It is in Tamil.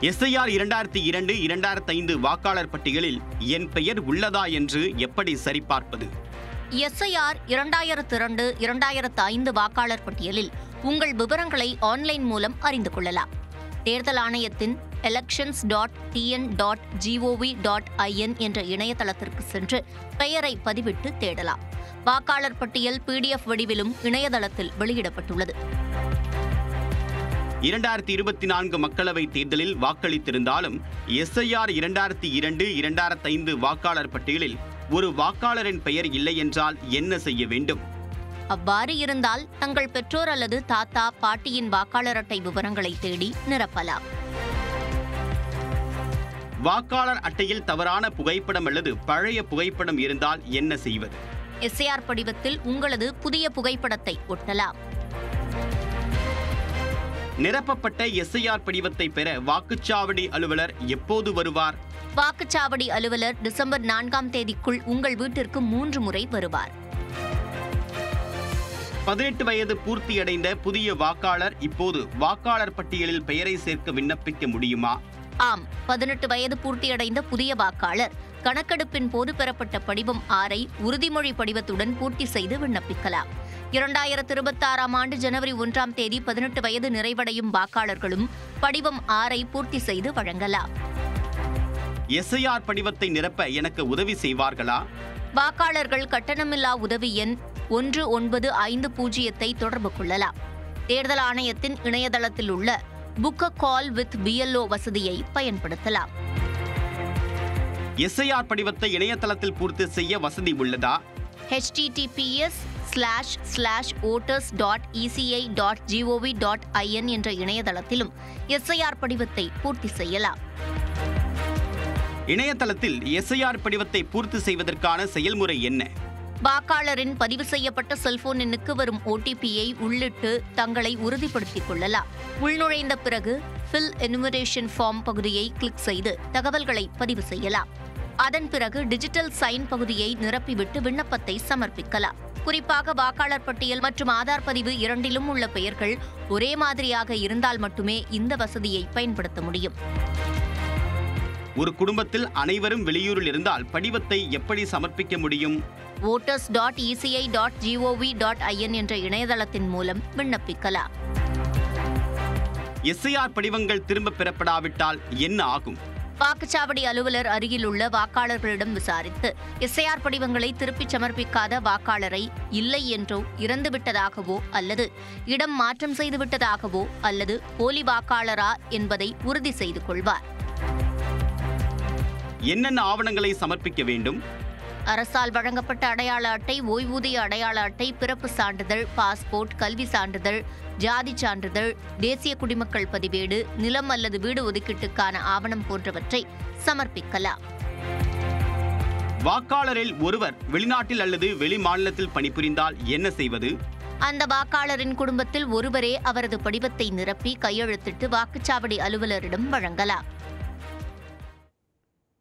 SIR 2002, 2005 வாக்காளர் பட்டியலில் என் பெயர் உள்ளதா என்று எப்படி சரிபார்ப்பது? SIR 2002, 2005 வாக்காளர் பட்டியலில் உங்கள் விவரங்களை ஆன்லைன் மூலம் அறிந்து கொள்ளலாம். தேர்தல் ஆணையத்தின் elections.tn.gov.in என்ற இணையதளத்திற்கு சென்று பெயரை பதிவிட்டு தேடலாம். வாக்காளர் பட்டியல் PDF வடிவிலும் இணையதளத்தில் வெளியிடப்பட்டுள்ளது. 2024 மக்களவைத் தேர்தலில் வாக்களித்திருந்தாலும் SIR 2002, 2005 வாக்காளர் பட்டியலில் ஒரு வாக்காளரின் பெயர் இல்லை என்றால் என்ன செய்ய வேண்டும்? அவ்வாறு இருந்தால் தங்கள் பெற்றோர் அல்லது தாத்தா, பாட்டியின் வாக்காளர் அட்டை விவரங்களை தேடி நிரப்பலாம். வாக்காளர் அட்டையில் தவறான புகைப்படம் அல்லது பழைய புகைப்படம் இருந்தால் என்ன செய்வது? SIR படிவத்தில் உங்களது புதிய புகைப்படத்தை ஒட்டலாம். நிரப்பப்பட்ட SIR படிவத்தை பெற வாக்குச்சாவடி அலுவலர் எப்போது வருவார்? வாக்குச்சாவடி அலுவலர் டிசம்பர் 4ஆம் தேதிக்குள் உங்கள் வீட்டிற்கு 3 முறை வருவார். 18 வயது பூர்த்தியடைந்த புதிய வாக்காளர் இப்போது வாக்காளர் பட்டியலில் பெயரை சேர்க்க விண்ணப்பிக்க முடியுமா? ஆம், 18 வயது பூர்த்தியடைந்த புதிய வாக்காளர் கணக்கெடுப்பின் போது பெறப்பட்ட படிவம் 6ஐ உறுதிமொழி படிவத்துடன் பூர்த்தி செய்து விண்ணப்பிக்கலாம். 2026ஆம் ஆண்டு ஜனவரி 1ஆம் தேதி 18 வயது நிறைவடையும் வாக்காளர்களும் படிவம் 6ஐ பூர்த்தி செய்து வழங்கலாம். SIR படிவத்தை நிரப்ப எனக்கு உதவி செய்வார்களா? வாக்காளர்கள் கட்டணமில்லா உதவி எண் 1950 தொடர்பு கொள்ளலாம். தேர்தல் ஆணையத்தின் இணையதளத்தில் உள்ள book a call with BLO வசதியை பயன்படுத்தலாம். SIR படிவத்தை இணையதளத்தில் பூர்த்தி செய்ய வசதி உள்ளதா? https://voters.eci.gov.in என்ற இணையதளத்திலும் SIR படிவத்தை பூர்த்தி செய்யலாம். இணையதளத்தில் SIR படிவத்தை பூர்த்தி செய்வதற்கான செயல்முறை என்ன? வாக்காளரின் பதிவு செய்யப்பட்ட செல்போன் எண்ணுக்கு வரும் OTPயை உள்ளிட்டு தங்களை உறுதிப்படுத்திக் கொள்ளலாம். உள்நுழைந்த பிறகு ஃபில் எனுமரேஷன் ஃபார்ம் பகுதியை கிளிக் செய்து தகவல்களை பதிவு செய்யலாம். அதன் பிறகு டிஜிட்டல் சைன் பகுதியை நிரப்பிவிட்டு விண்ணப்பத்தை சமர்ப்பிக்கலாம். குறிப்பாக வாக்காளர் பட்டியல் மற்றும் ஆதார் பதிவு இரண்டிலும் உள்ள பெயர்கள் ஒரே மாதிரியாக இருந்தால் மட்டுமே இந்த வசதியை பயன்படுத்த முடியும். ஒரு குடும்பத்தில் அனைவரும் வெளியூரில் இருந்தால் படிவத்தை எப்படி சமர்ப்பிக்க முடியும்? voters.eci.gov.in என்ற இணையதளத்தின் மூலம் விண்ணப்பிக்கலாம். SIR படிவங்கள் திரும்ப பெறப்படாவிட்டால் என்ன ஆகும்? வாக்குச்சாவடி அலுவலர் அருகில் உள்ள வாக்காளர்களிடம் விசாரித்து SIR படிவங்களை திருப்பிச் சமர்ப்பிக்காத வாக்காளரை இல்லை என்றோ, இறந்துவிட்டதாகவோ அல்லது இடம் மாற்றம் செய்துவிட்டதாகவோ அல்லது போலி வாக்காளரா என்பதை உறுதி செய்து கொள்வார். என்னென்ன ஆவணங்களை சமர்ப்பிக்க வேண்டும்? அரசால் வழங்கப்பட்ட அடையாள அட்டை, ஓய்வூதிய அடையாள அட்டை, பிறப்பு சான்றிதழ், பாஸ்போர்ட், கல்வி சான்றிதழ், ஜாதி சான்றிதழ், தேசிய குடிமக்கள் பதிவேடு, நிலம் அல்லது வீடு ஒதுக்கீட்டுக்கான ஆவணம் போன்றவற்றை சமர்ப்பிக்கலாம். வாக்காளரில் ஒருவர் வெளிநாட்டில் அல்லது வெளி மாநிலத்தில் பணிபுரிந்தால் என்ன செய்வது? அந்த வாக்காளரின் குடும்பத்தில் ஒருவரே அவரது படிவத்தை நிரப்பி கையெழுத்திட்டு வாக்குச்சாவடி அலுவலரிடம் வழங்கலாம்.